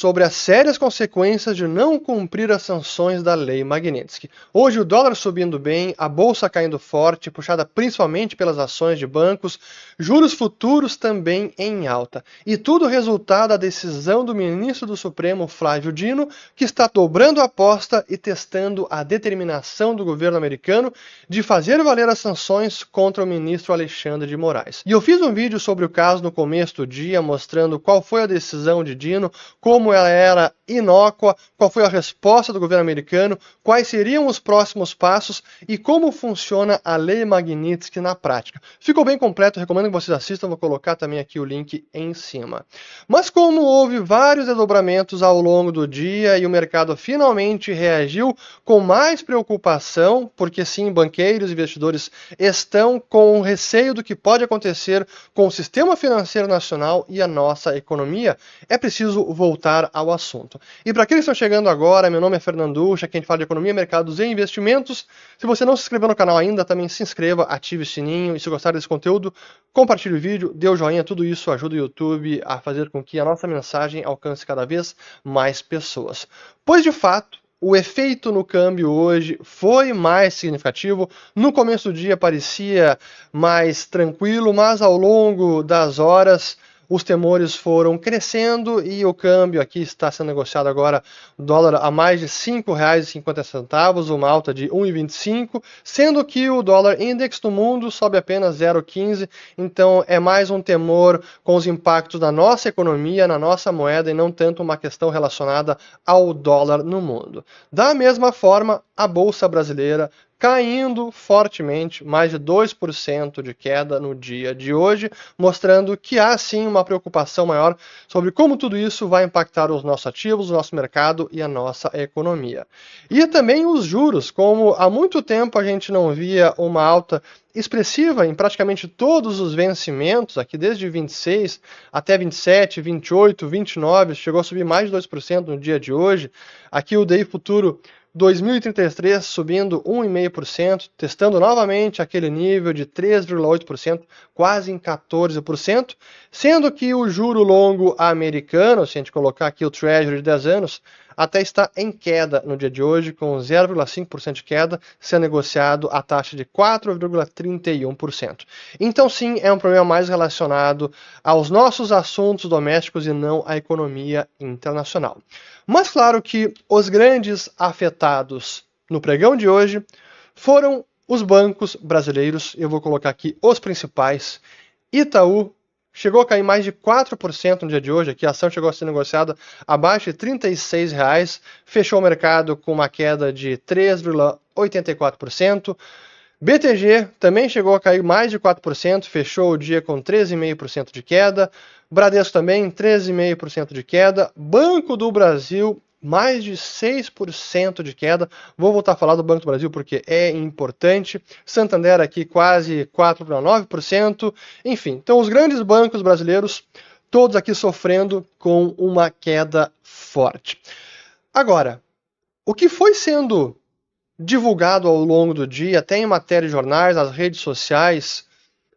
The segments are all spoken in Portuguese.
sobre as sérias consequências de não cumprir as sanções da Lei Magnitsky. Hoje o dólar subindo bem, a bolsa caindo forte, puxada principalmente pelas ações de bancos, juros futuros também em alta. E tudo resultado da decisão do ministro do Supremo, Flávio Dino, que está dobrando a aposta e testando a determinação do governo americano de fazer valer as sanções contra o ministro Alexandre de Moraes. E eu fiz um vídeo sobre o caso no começo do dia, mostrando qual foi a decisão de Dino, como ela era inócua, qual foi a resposta do governo americano, quais seriam os próximos passos e como funciona a Lei Magnitsky na prática. Ficou bem completo, recomendo que vocês assistam, vou colocar também aqui o link em cima. Mas como houve vários desdobramentos ao longo do dia e o mercado finalmente reagiu com mais preocupação, porque sim, banqueiros e investidores estão com receio do que pode acontecer com o sistema financeiro nacional e a nossa economia, é preciso voltar ao assunto. E para aqueles que estão chegando agora, meu nome é Fernando Ucha, aqui a gente fala de economia, mercados e investimentos. Se você não se inscreveu no canal ainda, também se inscreva, ative o sininho e se gostar desse conteúdo, compartilhe o vídeo, dê o joinha, tudo isso ajuda o YouTube a fazer com que a nossa mensagem alcance cada vez mais pessoas. Pois de fato, o efeito no câmbio hoje foi mais significativo. No começo do dia parecia mais tranquilo, mas ao longo das horas os temores foram crescendo e o câmbio aqui está sendo negociado agora, o dólar a mais de R$ 5,50, uma alta de 1,25, sendo que o dólar index no mundo sobe apenas 0,15, então é mais um temor com os impactos da nossa economia, na nossa moeda e não tanto uma questão relacionada ao dólar no mundo. Da mesma forma, a Bolsa Brasileira caindo fortemente, mais de 2% de queda no dia de hoje, mostrando que há sim uma preocupação maior sobre como tudo isso vai impactar os nossos ativos, o nosso mercado e a nossa economia. E também os juros, como há muito tempo a gente não via uma alta expressiva em praticamente todos os vencimentos, aqui desde 26 até 27, 28, 29, chegou a subir mais de 2% no dia de hoje. Aqui o DI futuro 2033 subindo 1,5%, testando novamente aquele nível de 3,8%, quase em 14%, sendo que o juro longo americano, se a gente colocar aqui o Treasury de 10 anos, até está em queda no dia de hoje, com 0,5% de queda, sendo negociado a taxa de 4,31%. Então sim, é um problema mais relacionado aos nossos assuntos domésticos e não à economia internacional. Mas claro que os grandes afetados no pregão de hoje foram os bancos brasileiros. Eu vou colocar aqui os principais. Itaú chegou a cair mais de 4% no dia de hoje. Aqui a ação chegou a ser negociada abaixo de R$ 36, fechou o mercado com uma queda de 3,84%. BTG também chegou a cair mais de 4%, fechou o dia com 13,5% de queda. Bradesco também 13,5% de queda. Banco do Brasil mais de 6% de queda. Vou voltar a falar do Banco do Brasil porque é importante. Santander aqui quase 4,9%. Enfim, então os grandes bancos brasileiros, todos aqui sofrendo com uma queda forte. Agora, o que foi sendo divulgado ao longo do dia, até em matéria de jornais, nas redes sociais,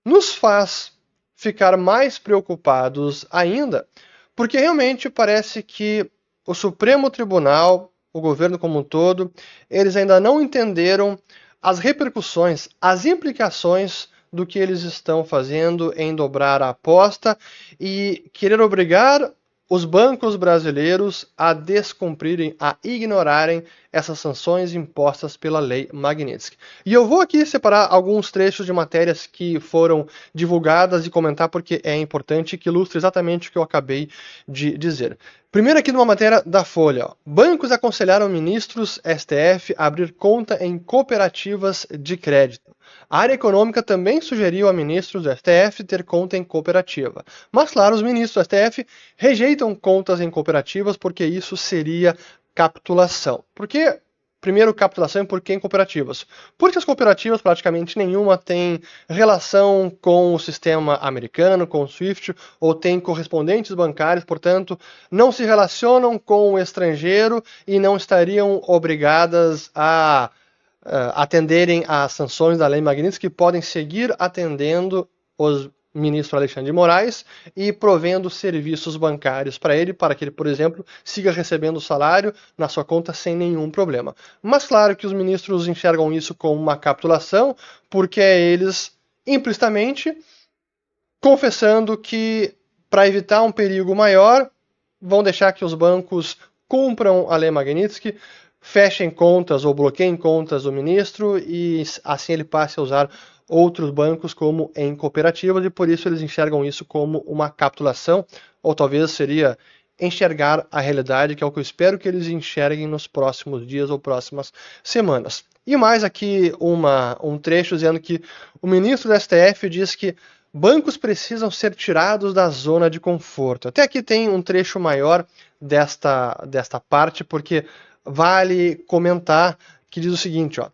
nos faz ficar mais preocupados ainda, porque realmente parece que o Supremo Tribunal, o governo como um todo, eles ainda não entenderam as repercussões, as implicações do que eles estão fazendo em dobrar a aposta e querer obrigar os bancos brasileiros a descumprirem, a ignorarem essas sanções impostas pela Lei Magnitsky. E eu vou aqui separar alguns trechos de matérias que foram divulgadas e comentar porque é importante, que ilustra exatamente o que eu acabei de dizer. Primeiro aqui numa matéria da Folha. Bancos aconselharam ministros STF a abrir conta em cooperativas de crédito. A área econômica também sugeriu a ministros do STF ter conta em cooperativa. Mas, claro, os ministros do STF rejeitam contas em cooperativas porque isso seria capitulação. Por que, primeiro, capitulação e por que em cooperativas? Porque as cooperativas, praticamente nenhuma, tem relação com o sistema americano, com o SWIFT, ou tem correspondentes bancários, portanto, não se relacionam com o estrangeiro e não estariam obrigadas a atenderem às sanções da Lei Magnitsky, que podem seguir atendendo os ministro Alexandre de Moraes e provendo serviços bancários para que ele, por exemplo, siga recebendo o salário na sua conta sem nenhum problema. Mas claro que os ministros enxergam isso como uma capitulação, porque é eles, implicitamente, confessando que, para evitar um perigo maior, vão deixar que os bancos cumpram a lei Magnitsky, fechem contas ou bloqueiem contas do ministro e assim ele passe a usar outros bancos como em cooperativas, e por isso eles enxergam isso como uma capitulação, ou talvez seria enxergar a realidade, que é o que eu espero que eles enxerguem nos próximos dias ou próximas semanas. E mais aqui um trecho dizendo que o ministro do STF diz que bancos precisam ser tirados da zona de conforto. Até aqui tem um trecho maior desta parte, porque vale comentar que diz o seguinte, ó.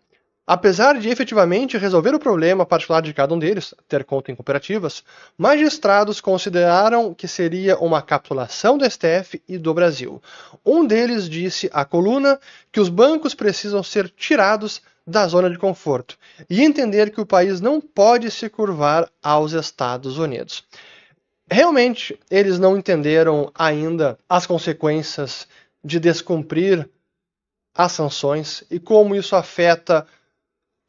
Apesar de efetivamente resolver o problema particular de cada um deles, ter conta em cooperativas, magistrados consideraram que seria uma capitulação do STF e do Brasil. Um deles disse à coluna que os bancos precisam ser tirados da zona de conforto e entender que o país não pode se curvar aos Estados Unidos. Realmente, eles não entenderam ainda as consequências de descumprir as sanções e como isso afeta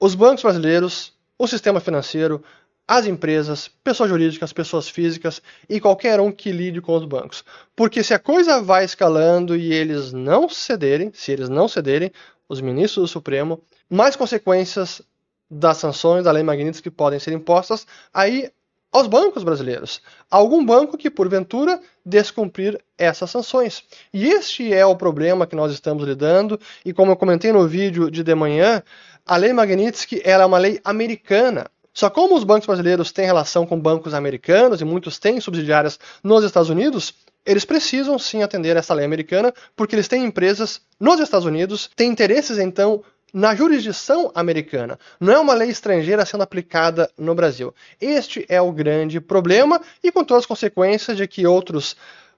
os bancos brasileiros, o sistema financeiro, as empresas, pessoas jurídicas, pessoas físicas e qualquer um que lide com os bancos. Porque se a coisa vai escalando e eles não cederem, se eles não cederem, os ministros do Supremo, mais consequências das sanções da Lei Magnitsky podem ser impostas aí aos bancos brasileiros. Algum banco que, porventura, descumprir essas sanções. E este é o problema que nós estamos lidando, e como eu comentei no vídeo de manhã, a Lei Magnitsky ela é uma lei americana. Só como os bancos brasileiros têm relação com bancos americanos, e muitos têm subsidiárias nos Estados Unidos, eles precisam sim atender essa lei americana, porque eles têm empresas nos Estados Unidos, têm interesses então na jurisdição americana. Não é uma lei estrangeira sendo aplicada no Brasil. Este é o grande problema, e com todas as consequências de que outros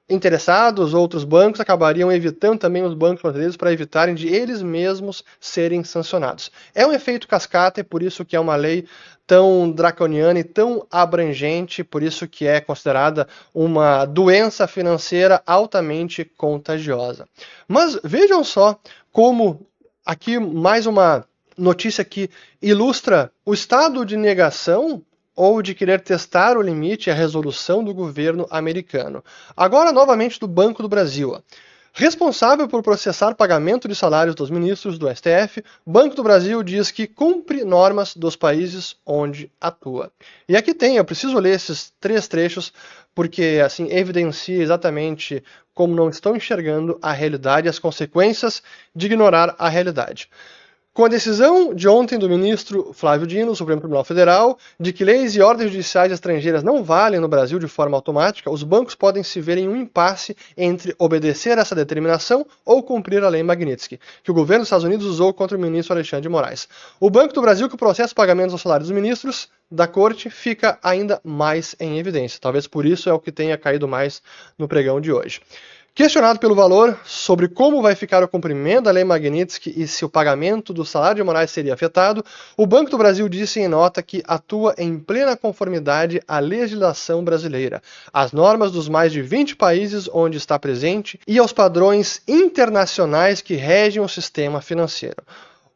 interessados, outros bancos, acabariam evitando também os bancos brasileiros para evitarem de eles mesmos serem sancionados. É um efeito cascata e por isso que é uma lei tão draconiana e tão abrangente, por isso que é considerada uma doença financeira altamente contagiosa. Mas vejam só como aqui mais uma notícia que ilustra o estado de negação ou de querer testar o limite e a resolução do governo americano. Agora, novamente, do Banco do Brasil. Responsável por processar pagamento de salários dos ministros do STF, Banco do Brasil diz que cumpre normas dos países onde atua. E aqui tem, eu preciso ler esses 3 trechos, porque assim evidencia exatamente como não estão enxergando a realidade e as consequências de ignorar a realidade. Com a decisão de ontem do ministro Flávio Dino, do Supremo Tribunal Federal, de que leis e ordens judiciais estrangeiras não valem no Brasil de forma automática, os bancos podem se ver em um impasse entre obedecer a essa determinação ou cumprir a lei Magnitsky, que o governo dos Estados Unidos usou contra o ministro Alexandre de Moraes. O Banco do Brasil, que processa pagamentos aos salários dos ministros da corte, fica ainda mais em evidência. Talvez por isso é o que tenha caído mais no pregão de hoje. Questionado pelo Valor sobre como vai ficar o cumprimento da Lei Magnitsky e se o pagamento do salário de Moraes seria afetado, o Banco do Brasil disse em nota que atua em plena conformidade à legislação brasileira, às normas dos mais de 20 países onde está presente e aos padrões internacionais que regem o sistema financeiro.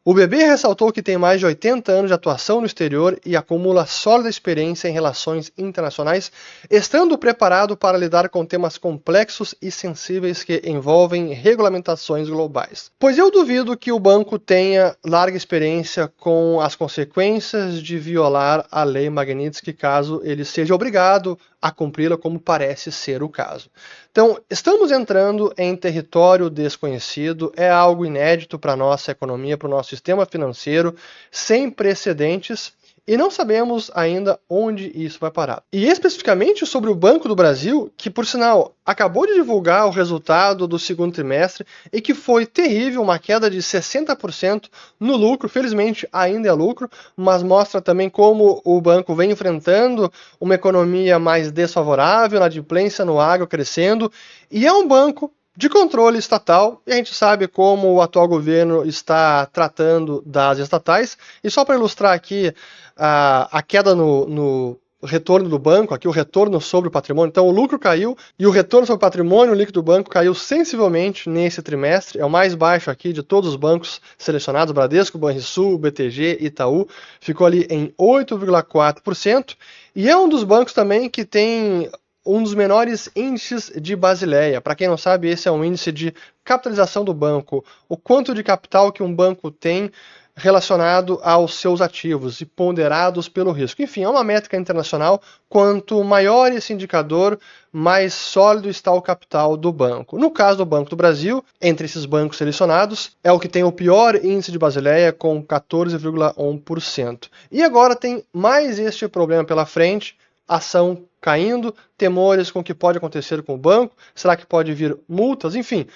O BB ressaltou que tem mais de 80 anos de atuação no exterior e acumula sólida experiência em relações internacionais, estando preparado para lidar com temas complexos e sensíveis que envolvem regulamentações globais. Pois eu duvido que o banco tenha larga experiência com as consequências de violar a lei Magnitsky caso ele seja obrigado a cumpri-la, como parece ser o caso. Então, estamos entrando em território desconhecido, é algo inédito para a nossa economia, para o nosso sistema financeiro, sem precedentes, e não sabemos ainda onde isso vai parar. E especificamente sobre o Banco do Brasil, que, por sinal, acabou de divulgar o resultado do segundo trimestre e que foi terrível, uma queda de 60% no lucro. Felizmente ainda é lucro, mas mostra também como o banco vem enfrentando uma economia mais desfavorável, a inadimplência no agro crescendo, e é um banco de controle estatal, e a gente sabe como o atual governo está tratando das estatais. E só para ilustrar aqui a queda no retorno do banco, aqui o retorno sobre o patrimônio. Então o lucro caiu e o retorno sobre o patrimônio líquido do banco caiu sensivelmente nesse trimestre. É o mais baixo aqui de todos os bancos selecionados, Bradesco, Banrisul, BTG, Itaú, ficou ali em 8,4%. E é um dos bancos também que tem um dos menores índices de Basileia. Para quem não sabe, esse é um índice de capitalização do banco, o quanto de capital que um banco tem relacionado aos seus ativos e ponderados pelo risco. Enfim, é uma métrica internacional. Quanto maior esse indicador, mais sólido está o capital do banco. No caso do Banco do Brasil, entre esses bancos selecionados, é o que tem o pior índice de Basileia, com 14,1%. E agora tem mais este problema pela frente, ação caindo, temores com o que pode acontecer com o banco, será que pode vir multas, enfim.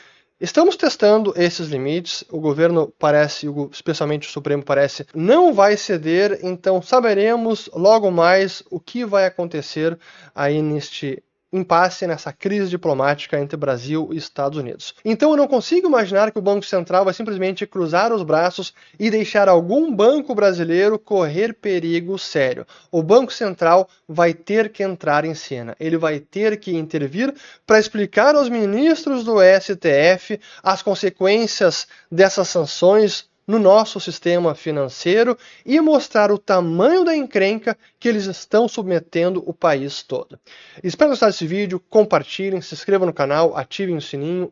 Estamos testando esses limites, o governo parece, especialmente o Supremo parece, não vai ceder, então saberemos logo mais o que vai acontecer aí neste impasse, nessa crise diplomática entre Brasil e Estados Unidos. Então eu não consigo imaginar que o Banco Central vai simplesmente cruzar os braços e deixar algum banco brasileiro correr perigo sério. O Banco Central vai ter que entrar em cena, ele vai ter que intervir para explicar aos ministros do STF as consequências dessas sanções no nosso sistema financeiro e mostrar o tamanho da encrenca que eles estão submetendo o país todo. Espero gostar desse vídeo, compartilhem, se inscrevam no canal, ativem o sininho.